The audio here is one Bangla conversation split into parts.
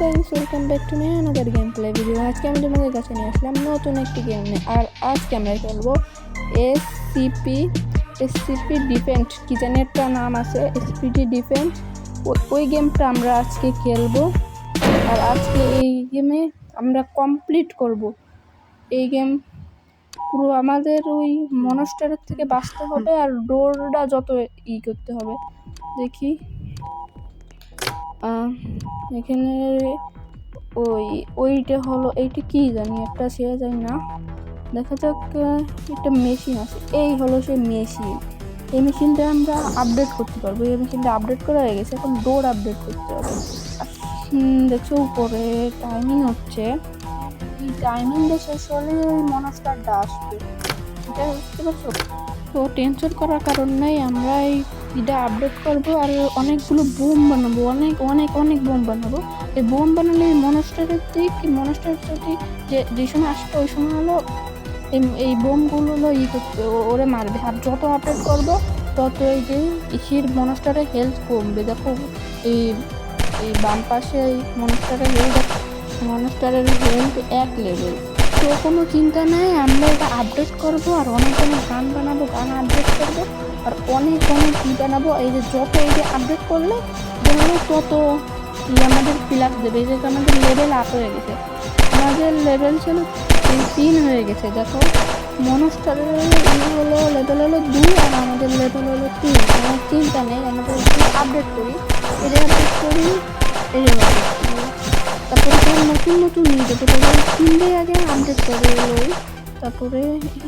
Guys, welcome back to my another game play video. আজকে আমি তোমাদের কাছে নিয়ে আসলাম নতুন একটি গেম নিয়ে। আর আজকে আমরা খেলবো এসসিপি ডিফেন্ড, কি জানি একটা নাম আছে, এসপিডি ডিফেন্ড। ওই গেমটা আমরা আজকে খেলবো। আর আজকে এই গেমে আমরা কমপ্লিট করব এই গেম পুরো। আমাদের ওই মনস্টারের থেকে বাঁচতে হবে আর ডোরটা যত করতে হবে। দেখি এখানে ওইটা হলো, এইটা কি জানি একটা, সে জানি না, দেখা যাক। একটা মেশিন আছে, এই হলো সেই মেশিন। এই মেশিনটা আমরা আপডেট করতে পারবো। এই মেশিনটা আপডেট করা হয়ে গেছে, এখন ডোর আপডেট করতে হবে। দেখছো উপরে টাইমিং হচ্ছে, এই টাইমিংটা শেষ হলে ওই মনস্টারটা আসবে, এটা বুঝতে পারছো? তো টেনশন করার কারণ নেই, আমরা এটা আপডেট করবো আর অনেকগুলো বোম বানাবো, অনেক অনেক অনেক বোম বানাবো। এই বোম বানালে মনস্টারের মনস্টার যদি যে সময় আসবে ওই সময় হলো এই বোমগুলো হলো করতে ওরে মারবে। আর যত আপডেট করবো তত এই যে ইসির মনস্টারের হেলথ কমবে। দেখো এই বাম পাশে এই মনস্টারের হেলথ 1 লেভেল। তো কোনো চিন্তা নেই, আমরা এটা আপডেট করবো আর অনেক অনেক গান বানাবো, গান আপডেট করবো আর অনেক অনেক বানাবো। এই যে যত এই যে আপডেট করলে ধরো তত আমাদের ফিলাপ দেবে। এই যে আমাদের লেভেল আপ হয়ে গেছে, আমাদের লেভেল ছিল 3 হয়ে গেছে। দেখো মনস্টারের হলো লেভেল হলো 2 আর আমাদের লেভেল হলো 3। কোনো চিন্তা নেই, আমাদের আপডেট করি, এটা আপডেট করি, এটা তারপরে নতুন নতুন নিয়ে যাবো। তারপরে কিনলে আগে আপডেট করে লই, তারপরে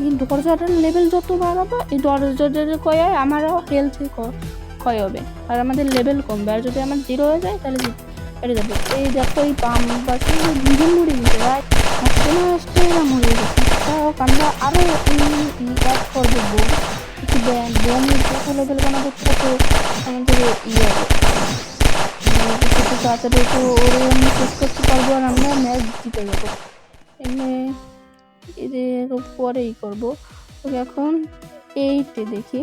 এই দরজাটার লেভেল যত বাড়াবো এই দরজাটার কয় আমারও হেলথ ক্ষয় হবে আর আমাদের লেভেল কমবে। আর যদি আমার 0 হয়ে যায় তাহলে এটা যাবে। এই দেখো এই বাম পাশে 2জন মরে গেছে, আসতে এরা মরে গেছে। আমরা আরও অ্যাড করবো বোম, বোমের যত লেভেল বানাবো তত আমাদের হবে তাড়াতাড়ি। তো ওরে আমি শেষ করতে পারবো আর আমরা ম্যাচ জিতে যাবো। এদের পরেই করবো। এখন এইতে দেখি,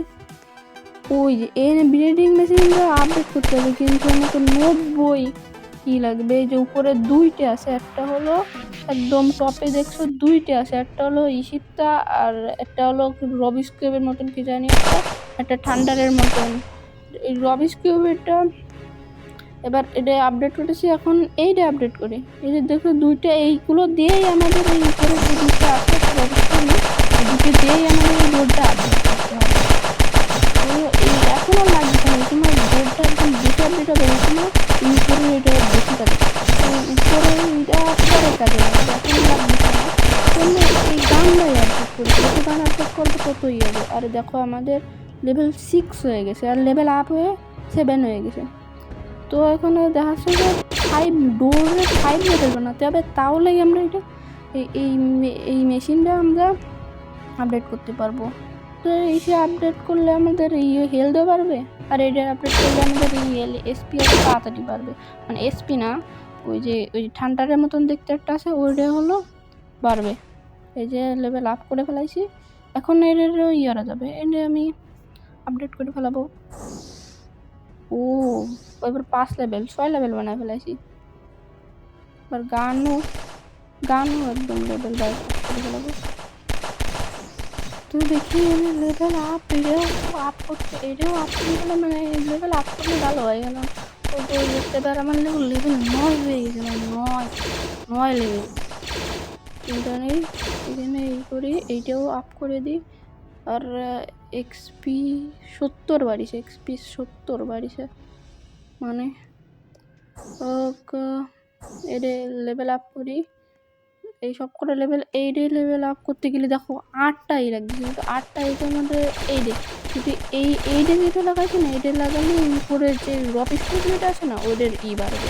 ওই যে এর ব্রিডিং মেশিনটা আপডেট করতে হবে, কিন্তু আমাকে 90 কি লাগবে। এই যে উপরে 2টা আছে, একটা হলো একদম টপে দেখছো 2টা আছে, একটা হলো ইশিতা আর একটা হলো রবিস কিউবের মতন কি জানি একটা ঠান্ডারের মতন। এই রবিস কিউবেরটা এবার এটা আপডেট করেছি, এখন এইটা আপডেট করি। এই যে দেখো 2টা, এইগুলো দিয়েই আমাদের এই উপরে যে 2টা আছে দুটো দিয়েই আমাদের এই বোর্ডটা আপডেট করতে হবে। এই এখনও লাগবে না, এই সময় বোর্ডটা একদম বেশি আপডেট হবে, এই সময় উপরে এটা বেশি কাজে, উপরে এটা পরে কাজে লাগবে, এখন লাগবে না। এই গানটাই আপডেট করি, যত গান আপডেট করবো ততই হবে। আর দেখো আমাদের লেভেল 6 হয়ে গেছে আর লেভেল আপ হয়ে 7 হয়ে গেছে। তো এখানে দেখা যাচ্ছে যে 5 লেভেল বানাতে হবে, তাহলে আমরা এটা এই মেশিনটা আমরা আপডেট করতে পারবো। তো এসে আপডেট করলে আমাদের হেলথও বাড়বে আর এটা আপডেট করলে আমাদের এসপি তাড়াতাড়ি বাড়বে। মানে এসপি না, ওই যে ঠান্ডারের মতন দেখতে একটা আছে, ওইটা হলো বাড়বে। এই যে লেভেল আপ করে ফেলাইছি, এখন এর ইয়ারা যাবে, এটা আমি আপডেট করে ফেলাবো। ও এবার 6 লেভেল বানায় ফেলাইছি। এবার গানও একদম লেভেল বাই করে ফেলাবো। তো দেখি লেভেল আপ, এটাও আপ করতে গেলে মানে লেভেল আপ করলে ভালো হয় গেল। তো এবার আমার লেভেল 9 হয়ে গেছে, মানে 9 লেভেল। চিন্তা নেই, এখানে এই করি, এইটাও আপ করে দিই। আর এক্সপি 70 বাড়িছে, মানে এটা লেভেল আপ করি। এই সব করে লেভেল আপ করতে গেলে দেখো 8টাই লাগছে, কিন্তু 8টা এটা আমাদের যদি এইটা যেটা লাগাইছে না, এটা লাগালে উপরে যে রবিস কিউবটা আছে না ওদের বাড়বে।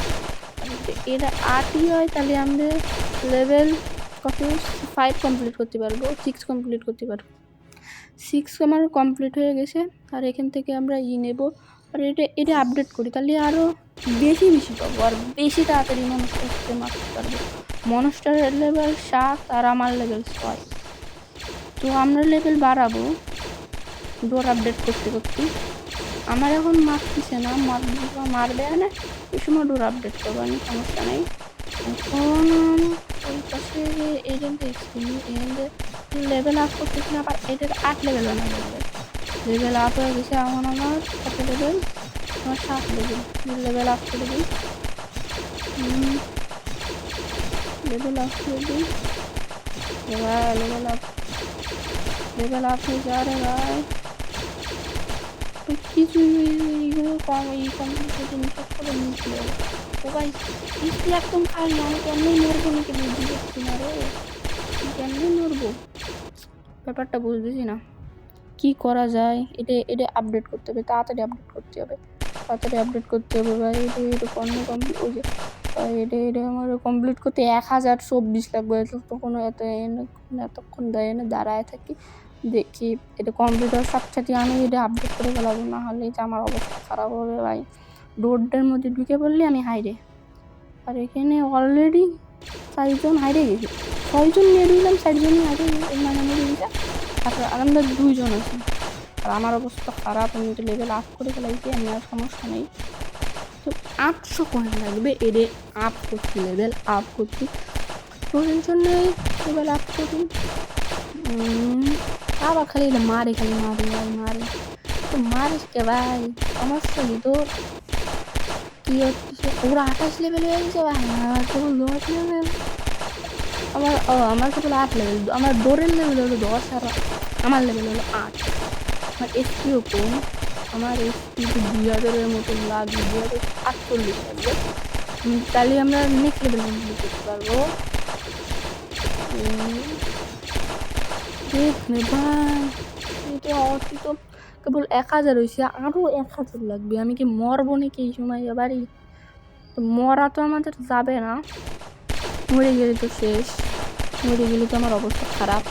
এটা 8ই হয় তাহলে আমরা লেভেল 5 কমপ্লিট করতে পারবো, 6 কমপ্লিট করতে পারবো। 6 আমার কমপ্লিট হয়ে গেছে। আর এখান থেকে আমরা নেব আর এটা আপডেট করি, তাহলে আরও বেশি পাবো আর বেশি তাড়াতাড়ি মনস্টারকে মারতে পারবো। মনস্টারের লেভেল 7 আর আমার লেভেল 6। তো আমরা লেভেল বাড়াবো ডোর আপডেট করতে। আমার এখন মারতেছে না, মারবে না, এই সময় ডোর আপডেট করবো, আমি সমস্যা নেই। এখন ওই পাশে এজেন্ট দেখছি লেভেল আপ করতেছি না, আবার এটার 8 লেভেল বানাবো। লেভেল আপ হয়ে গেছে আমার কত লেভেল, আমার 7 লেভেল। লেভেল আপ করে দিই, লেভেল আপ করে দিই ভাই, লেভেল আপ হয়ে যা রে ভাই। কিছুই এইগুলো কম, এই কমপ্লিট জিনিস করে নিয়েছি ও ভাই। বৃষ্টি একদম খাই, আমি কেমনি মরবো নাকি বুঝতে পারছি না রে, কেমনি মরবো ব্যাপারটা বুঝতেছি না। কি করা যায়, এটা আপডেট করতে হবে, তাড়াতাড়ি আপডেট করতে হবে, তাড়াতাড়ি আপডেট করতে হবে ভাই। এটা পণ্য কমপ্লিট, ওই যে এটা আমার কমপ্লিট করতে 1024 লাগবে। তখন এতক্ষণ দাঁড়ায় থাকি, দেখি এটা কমপ্লিট হওয়ার সাথে সাথে আমি এটা আপডেট করে ফেলাবো, না হলে যে আমার অবস্থা খারাপ হবে ভাই। রোডের মধ্যে ঢুকে পড়লে আমি হাইরে, আর এখানে অলরেডি 4 জন হাইরে গেছে, 6 জন নিয়ে দিলাম, 4 জনই হাইরে মানে মরে গেছে, আর আমরা 2 জন আছি। আর আমার অবস্থা খারাপ, আমি তো লেভেল আপ করে ফেলাইছি, আমি আর সমস্যা নেই। তো 800 কয়েন লাগবে এদের আপ করছি, লেভেল আপ করছি, টেনশন নেই, লেভেল আপ করি। আবার খালি মারে ভাই, তো মারিস কে ভাই, সমস্যা কি তোর? কি হচ্ছে ওরা 28 লেভেল হয়ে গেছে ভাই, আমার কেবল 10 লেভেল, আমার কেবল 8 লেভেল, আমার ডোরের লেভেল হলো 10, আর আমার লেভেল হলো 8। আমার এসপিও কম, আমার এসপি তো 2000-এর মতন লাগবে, 2048 লাগবে, তাহলে আমরা নেক্সট লেভেল কমপ্লিট করতে পারবো। দেখ নে ভাই, এটা অতি তো কেবল 1000 হয়েছে, আরও 1000 লাগবে। আমি কি মরবো নাকি এই সময় এবারই? মরা তো আমাদের যাবে না, মরে গেলে তো শেষ, মরে গেলে তো আমার অবস্থা খারাপ।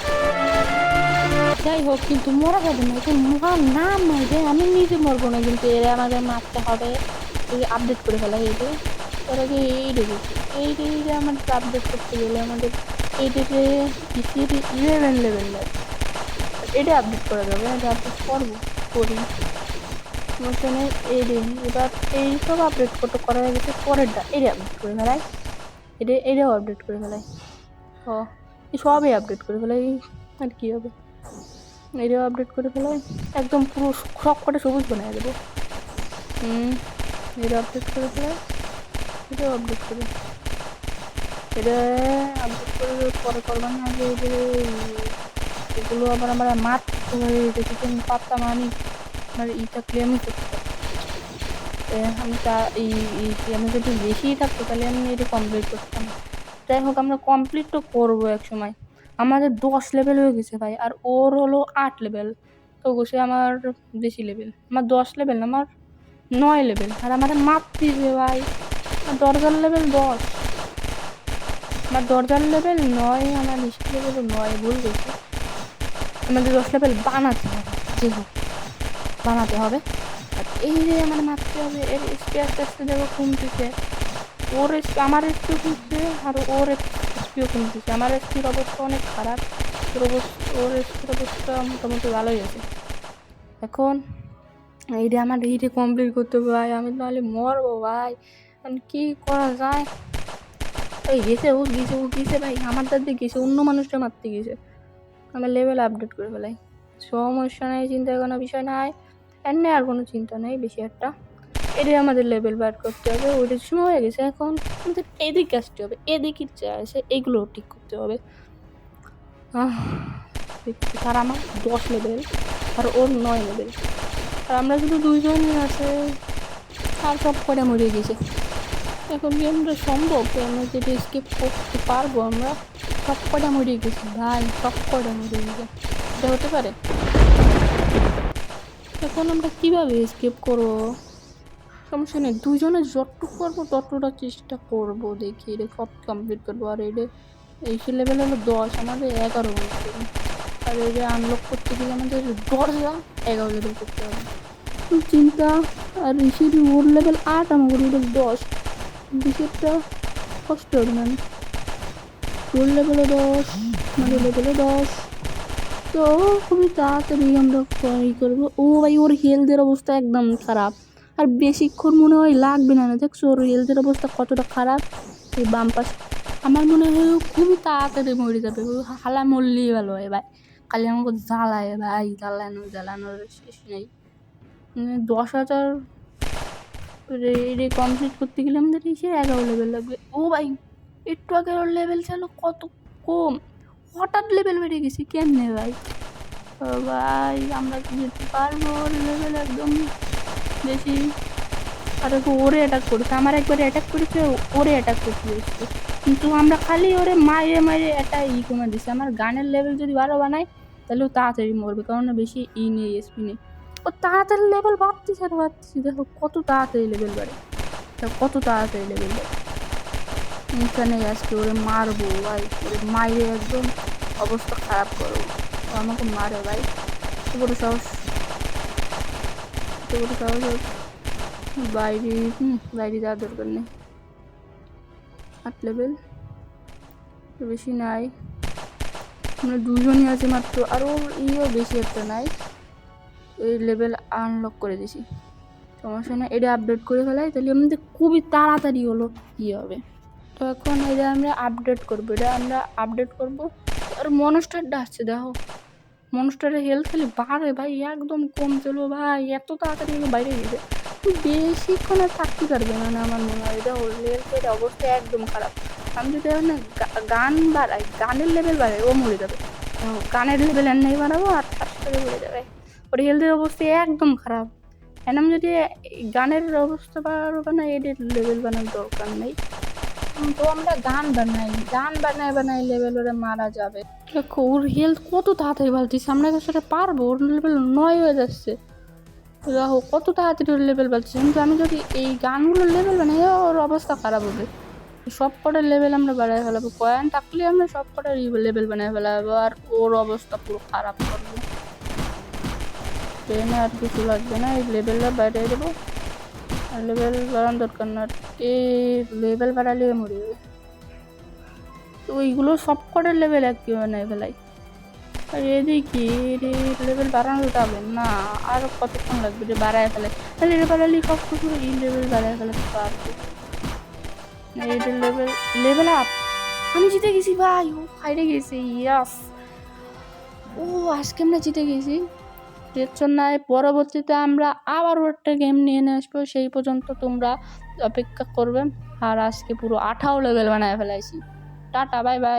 যাই হোক, কিন্তু মরা যাবে না, এটা মরার নাম নয় যে আমি নিজে মরবো না, কিন্তু এরা আমাদের মারতে হবে। এই আপডেট করে ফেলাই, এটা ওরা কি এইটা আমাদের আপডেট করতে গেলে আমাদের এইটাতে 11 লেভেল লাগবে, এটা আপডেট করা যাবে, এটা আপডেট করি মোশনে। এবার এইসব আপডেট করা হয়ে গেছে, পরেরটা এটা আপডেট করে ফেলাই, এটাও আপডেট করে ফেলাই, সবই আপডেট করে ফেলাই, আর কি হবে, এটাও আপডেট করে ফেলাই, একদম পুরো সব কটা সবুজ বানিয়ে দেবো। এটা আপডেট করে ফেলাই, এটাও আপডেট করে, এটা আপডেট করে পরে করবার না, আগে এগুলো আবার আমরা মারতে হবে, যদি আমি পারতাম আমি আমার থাকলে আমি করতে আমি যদি বেশি থাকতো তাহলে আমি এটা কমপ্লিট করতাম। যাই হোক, আমরা কমপ্লিট তো করবো এক সময়। আমাদের 10 লেভেল হয়ে গেছে ভাই, আর ওর হলো 8 লেভেল, তো বসে আমার বেশি লেভেল, আমার 10 লেভেল না, আমার 9 লেভেল, আর আমাদের মারতেছে ভাই। দরজার লেভেল 10, আমার দরজার লেভেল 9, আমার নিশ্চিত লেভেল 9, ভুল গেছি। আমাদের 10 লেভেল বানাতে হবে, যে হোক বানাতে হবে। আর এই যে আমার মারতে হবে, এর এসপি আস্তে আস্তে দেখো কমতেছে, ওর এসপি আমার এসপিও কমছে, আর ওর এসপিও কমতেছে। আমার এসপির অবস্থা অনেক খারাপ, ওর এসপির অবস্থা মোটামুটি ভালোই আছে। এখন আমার এইটা কমপ্লিট করতে হবে ভাই, আমি তাহলে মরবো ভাই, কি করা যায়? এই গেছে ভাই, আমার দাদি গেছে, অন্য মানুষটা মারতে গেছে। আমার লেভেল আপডেট করে ফেলাই, সমস্যা নেই, চিন্তার কোনো বিষয় নাই, এমনি আর কোনো চিন্তা নেই বেশি একটা। এটাই আমাদের লেভেল বার করতে হবে, ওইটার সময় হয়ে গেছে। এখন আমাদের এদিকে আসতে হবে, এদিকে আছে এগুলো ঠিক করতে হবে। আর আমার 10 লেভেল, আর ওর 9 লেভেল, আর আমরা শুধু 2 জনই আছে, আর সব করে মরে গেছে। এখন কি আমরা সম্ভব আমরা যেটা স্কিপ করতে পারবো? আমরা সব কটা মরে গেছি ভাই, সব কটা মরে গেছে, এটা হতে পারে? এখন আমরা কিভাবে স্কিপ করবো? সমস্যা নেই, 2 জনে যতটুকু করবো ততটা চেষ্টা করবো, দেখি এটা সব কমপ্লিট করবো। আর এই লেভেল হলো 10, আমাদের 11 হচ্ছে, আর এটা আনলক করতে গেলে আমাদের 11 লেভেল করতে হবে, চিন্তা। আর ঋষির ওর লেভেল 8, আমার লেভেল 10, ঋষিরটা কষ্ট হবে না, ওর লেভেলে 10, আমাদের লেভেলে 10, তো খুবই তাড়াতাড়ি আমরা করবো। ও ভাই, ওর হেলথের অবস্থা একদম খারাপ, আর বেশিক্ষণ মনে হয় লাগবে না, দেখছো ওর হেলথের অবস্থা কতটা খারাপ। এই বাম পাশে আমার মনে হয় ও খুবই তাড়াতাড়ি মরে যাবে, ও হালা মরলেই ভালো হয় ভাই। খালি আমাকে জ্বালায় ভাই, জ্বালানোর শেষ নেই। 10,000 কমপ্লিট করতে গেলে আমাদের এসে 11 লেভেল লাগবে। ও ভাই একটু আগে ওর লেভেল ছিল কত কম, হঠাৎ লেভেল বেড়ে গেছি কেমনে ভাই? ও ভাই আমরা কি যেতে পারবো? ওর লেভেল একদম বেশি। আর ওরে অ্যাটাক করেছে, আমার একবারে অ্যাটাক করেছে, ওরে অ্যাটাক করতে এসছে, কিন্তু আমরা খালি ওরে মাইরে মাইরে একটা কমে দিছি। আমার গানের লেভেল যদি ভালো বানাই তাহলে ও তাড়াতাড়ি মরবে, কারণ বেশি নেই, এসপি নেই। ও তাড়াতাড়ি লেভেল বাড়তেছে আর বাড়তেছে, দেখো কত তাড়াতাড়ি লেভেল বাড়ে, কত তাড়াতাড়ি লেভেল বাড়ে। এখানে আজকে ওরে মারবো ভাই, ওরে মাইরে একদম অবস্থা খারাপ করবো। ও আমাকে মারে ভাই, এত বড় সাহস, এত বড় সাহস। বাইরে বাইরে যাওয়ার দরকার নেই। 8 লেভেল বেশি নাই, আমরা দুজনই আছে মাত্র, আর ওর বেশি একটা নাই। এই লেভেল আনলক করে দিছি, সমস্যা না, এটা আপডেট করে ফেলাই তাহলে আমাদের খুবই তাড়াতাড়ি হলো হবে। তো এখন এটা আমরা আপডেট করবো, আর মনস্টারটা আসছে দেখো, মনস্টারের হেলথ খালি বাড়ে ভাই, একদম কম ছিল ভাই, এত তাড়াতাড়ি বাইরে গেছে, বেশিক্ষণ আর থাকতে পারবে না আমার মনে হয়। এটা হেলথের অবস্থা একদম খারাপ। আমি যদি এখন গান বাড়াই, গানের লেভেল বাড়াই, ও মরে যাবে। গানের লেভেল এমনি বাড়াবো আর সাথে মরে যাবে, ওর হেলথের অবস্থা একদম খারাপ। এখন আমি যদি গানের অবস্থা বাড়াবো না, এদের লেভেল বানানোর দরকার নেই। তো আমরা গান বানাই লেভেল ওরা মারা যাবে। দেখো ওর হেলথ কত তাড়াতাড়ি বাড়তেছে, আমরা সেটা পারবো, ওর লেভেল 9 হয়ে যাচ্ছে, দেখো কত তাড়াতাড়ি ওর লেভেল বাড়ছে। কিন্তু আমি যদি এই গানগুলোর লেভেল বানাই ওর অবস্থা খারাপ হবে। সব কটার লেভেল আমরা বাড়াই ফেলাবো, কয়েন থাকলে আমরা সব কটার লেভেল বানাই ফেলাবো, আর ওর অবস্থা পুরো খারাপ করবো। ট্রেনে আর কিছু লাগবে না, এই লেভেলটা বাড়িয়ে দেবো, আর লেভেল বাড়ানোর দরকার না, এই লেভেল বাড়ালে মরে যাবে। তো ওইগুলো সব কটার লেভেল একই বানাই ফেলাই। আর এদিকে লেভেল বাড়ানো যাবে না, আর কতক্ষণ লাগবে যে বাড়ায় ফেলে, তাহলে এটা বাড়ালে সব কিছু এই লেভেল বাড়ায় ফেলাতে পারবো। এইটার লেভেল আপ, আমি জিতে গেছি ভাই, ও হাইরে গেছি, ইয়াস। ও আজকে আমরা জিতে গেছি। দেখছেন না, পরবর্তীতে আমরা আবারও একটা গেম নিয়ে আসবো, সেই পর্যন্ত তোমরা অপেক্ষা করবে। আর আজকে পুরো 18 লেভেল বানায় ফেলাইছি। Tata, bye bye.